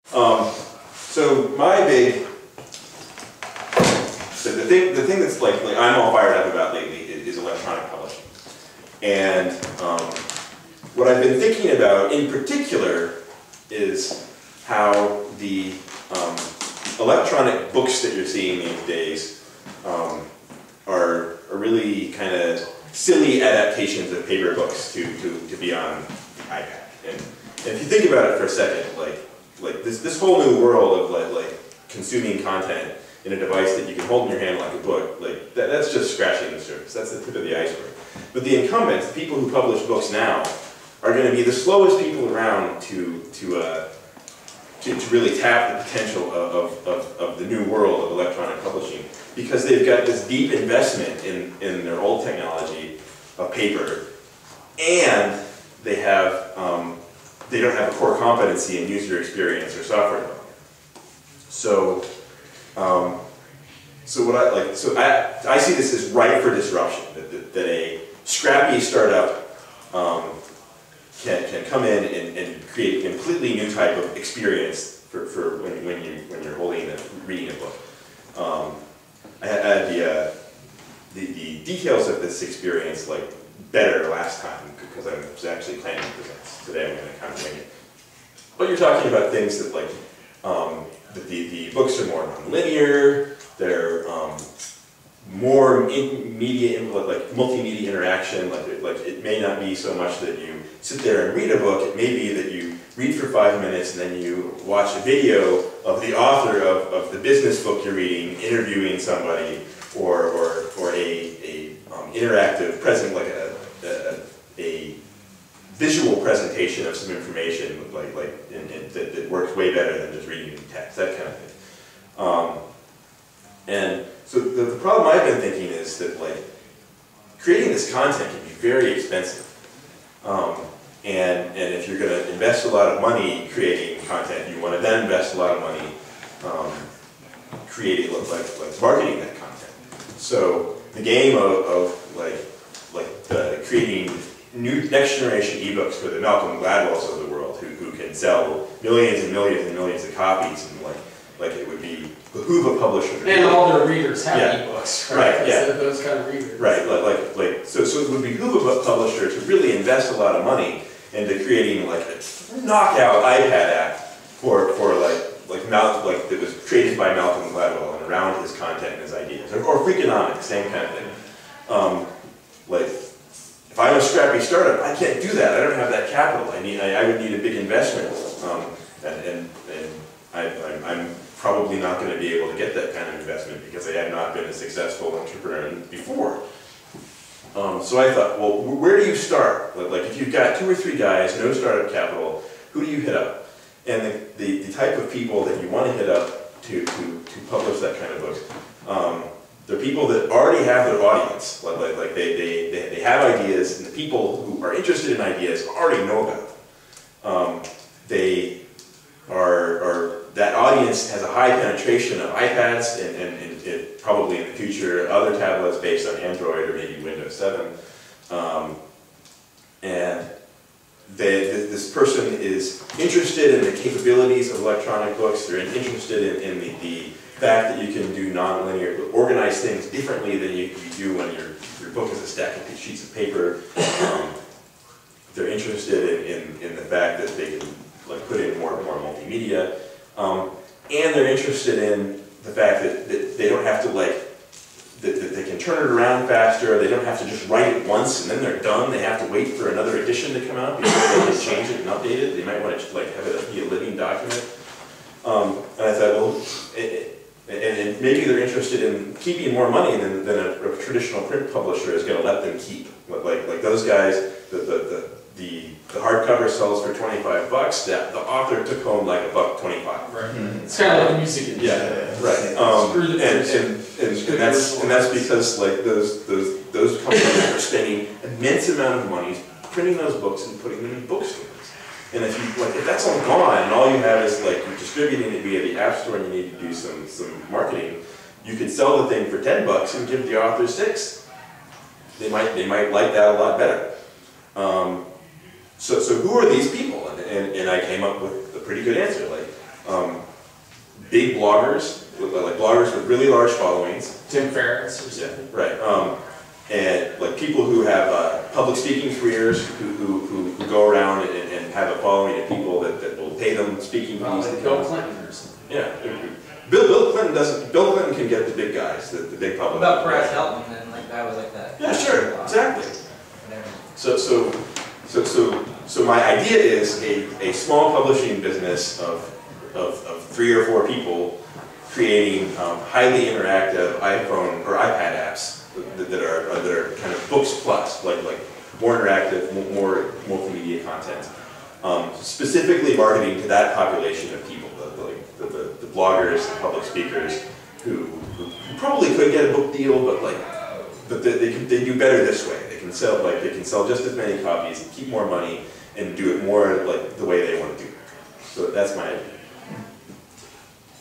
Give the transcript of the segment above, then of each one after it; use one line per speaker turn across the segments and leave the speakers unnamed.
So my big, the thing that's like I'm all fired up about lately is electronic publishing. And what I've been thinking about in particular is how the electronic books that you're seeing these days are really kind of silly adaptations of paper books to be on the iPad. And if you think about it for a second, like this whole new world of like consuming content in a device that you can hold in your hand like a book, like that's just scratching the surface. That's the tip of the iceberg. But the incumbents, the people who publish books now, are going to be the slowest people around to really tap the potential of the new world of electronic publishing, because they've got this deep investment in their old technology of paper, and they don't have a core competency in user experience or software development. So, I see this as ripe for disruption. That a scrappy startup can come in and create a completely new type of experience for when you're reading a book. I had the details of this experience better last time because I was actually planning to present. Today I'm going to kind of wing it. But you're talking about things that the books are more non-linear. They're more multimedia interaction. Like it may not be so much that you sit there and read a book. It may be that you read for 5 minutes and then you watch a video of the author of the business book you're reading interviewing somebody, or a interactive present, like a visual presentation of some information that works way better than just reading text, that kind of thing. And so the problem I've been thinking is that creating this content can be very expensive. And if you're going to invest a lot of money creating content, you want to then invest a lot of money creating, marketing that content. So the game of creating next generation ebooks for the Malcolm Gladwells of the world, who can sell millions and millions and millions of copies, and it would behoove a publisher.
And all their readers have ebooks, right?
Right, yeah.
Those kind of readers.
Right, so it would behoove a publisher to really invest a lot of money into creating a knockout iPad app that was created by Malcolm Gladwell and around his content and his ideas, or Freakonomics, same kind of thing. If I'm a scrappy startup, I can't do that. I don't have that capital. I would need a big investment, and I'm probably not going to be able to get that kind of investment because I have not been a successful entrepreneur before. So I thought, well, where do you start? If you've got 2 or 3 guys, no startup capital, who do you hit up? And the type of people that you want to hit up to publish that kind of books, they're people that already have their audience. They have ideas, and the people who are interested in ideas already know about them. That audience has a high penetration of iPads and probably in the future other tablets based on Android or maybe Windows 7. And this person is interested in the capabilities of electronic books. They're interested in the fact that you can do non-linear, organize things differently than you do when your book is a stack of sheets of paper. They're interested in the fact that they can put in more multimedia. And they're interested in the fact that they don't have to that they can turn it around faster. They don't have to just write it once and then they're done. They have to wait for another edition to come out before they can change it and update it. They might want to have it be a living document. And I thought, well, and maybe they're interested in keeping more money than a traditional print publisher is going to let them keep. Like those guys, the hardcover sells for $25. The author took home $1.25.
Right. It's kind of like a music industry.
Yeah, right. And that's because those companies are spending immense amount of money printing those books and putting them in bookstores. And if that's all gone and all you have is you're distributing it via the App Store and you need to do some marketing, you could sell the thing for $10 and give the author $6. They might like that a lot better. So who are these people? And I came up with a pretty good answer. big bloggers, like bloggers with really large followings.
Tim Ferriss or something.
Yeah, right. And like people who have public speaking careers, who go around and have a following of people that will pay them speaking fees.
Like Bill Clinton or something.
Yeah. Bill Clinton doesn't. Bill Clinton can get the big guys, the big public.
What about Perez Hilton and like guy was like that?
Yeah, sure, exactly. So my idea is a small publishing business of 3 or 4 people creating highly interactive iPhone or iPad apps that are kind of books plus, like more interactive, more multimedia content, specifically marketing to that population of people, the bloggers, the public speakers, who probably could get a book deal, but they do better this way. They can sell just as many copies, keep more money, and do it more like the way they want to do it. So that's my idea.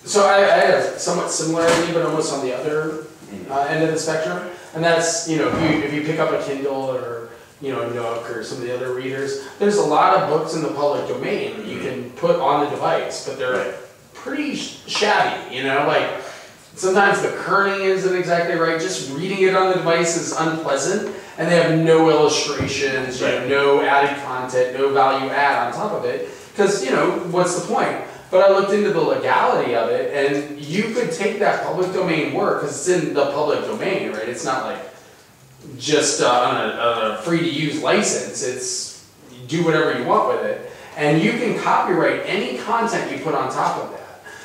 So I had a somewhat similarity, but almost on the other end of the spectrum, and that's, you know, if you pick up a Kindle or, you know, a Nook or some of the other readers, there's a lot of books in the public domain that you can put on the device, but they're pretty shabby, you know, like sometimes the kerning isn't exactly right, just reading it on the device is unpleasant, and they have no illustrations, you know, no added content, no value add on top of it, because, you know, what's the point? But I looked into the legality of it, and you could take that public domain work, because it's in the public domain, right? It's not like just on a free-to-use license. It's, you do whatever you want with it, and you can copyright any content you put on top of that.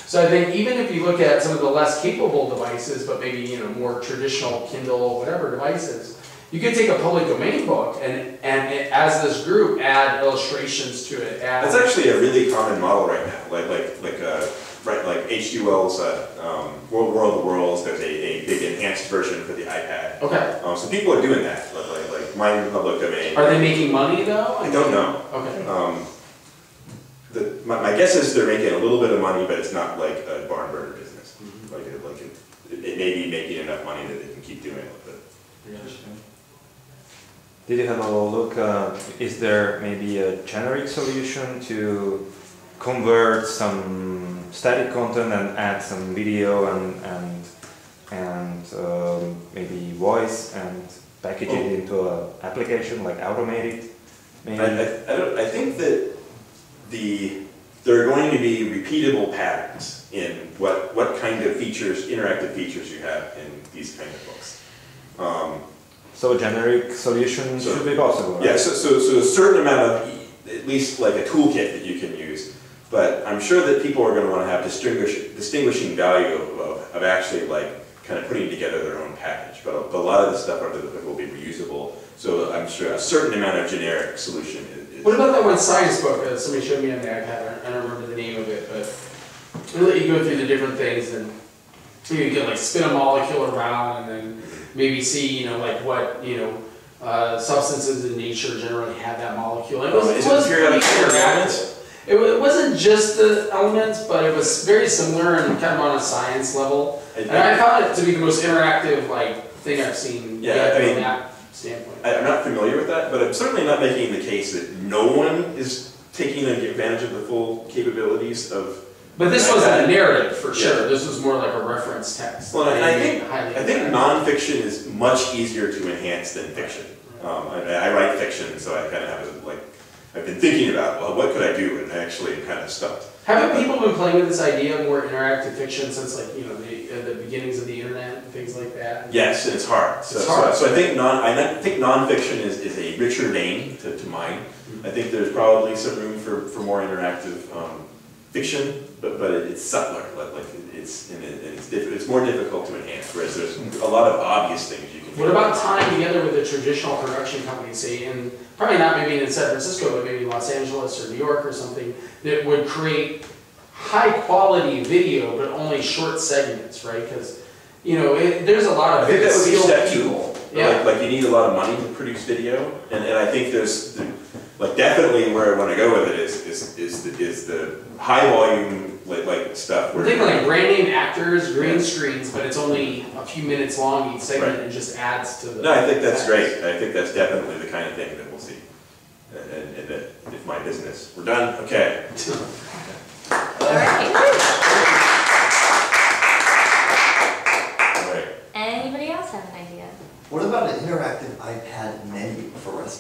So I think even if you look at some of the less capable devices, but maybe, you know, more traditional Kindle, whatever devices, you could take a public domain book and as this group add illustrations to it.
That's actually a really common model right now. Like H.G. Wells' World of the Worlds. There's a big enhanced version for the iPad.
Okay.
So people are doing that. Like mine in the public domain.
Are they making money though?
I don't know.
Okay.
My guess is they're making a little bit of money, but it's not like a barn burner business. It may be making enough money that they can keep doing it. But.
Did you have a look, is there maybe a generic solution to convert some static content and add some video and maybe voice and package it into an application, like automate it? Maybe?
I think that there are going to be repeatable patterns in what kind of features, interactive features you have in these kind of books.
So a generic solution should be possible, right?
Yeah, so a certain amount of, at least like a toolkit that you can use, but I'm sure that people are going to want to have distinguishing value of actually like kind of putting together their own package, but a lot of the stuff will be reusable, so I'm sure a certain amount of generic solution is.
What about that one science book that somebody showed me on the iPad? I don't remember the name of it, but they let you go through the different things and you can like spin a molecule around and then maybe see, you know, like what, you know, substances in nature generally have that molecule. It was pretty interactive. It wasn't just the elements, but it was very similar and kind of on a science level. And I found it to be the most interactive like thing I've seen.
Yeah, I mean,
from that standpoint.
I'm not familiar with that, but I'm certainly not making the case that no one is taking advantage of the full capabilities of.
But this wasn't a narrative for sure. Yeah. This was more like a reference text.
Well, and I think nonfiction is much easier to enhance than fiction. I write fiction, so I kind of have I've been thinking about, well, what could I do, and actually kind of stumped.
Haven't people been playing with this idea of more interactive fiction since, like, you know, the beginnings of the internet and things like that?
Yes, and it's hard. So I think nonfiction is a richer vein to mine. Mm-hmm. I think there's probably some room for more interactive fiction, but it's subtler. It's more difficult to enhance. Whereas there's a lot of obvious things you can do.
What about tying together with a traditional production company, say in probably not maybe in San Francisco, but maybe Los Angeles or New York or something, that would create high quality video, but only short segments, right? Because, you know, there's a lot of.
I think that would be step two.
Yeah.
Like you need a lot of money to produce video, and I think there's definitely where I want to go with it is the high volume like stuff.
We're thinking like brand name actors, green screens, but it's only a few minutes long each segment and just adds to the.
No, I think that's great. I think that's definitely the kind of thing that we'll see, and that if my business, we're done. Okay.
All right. idea.
What about an interactive iPad menu for us?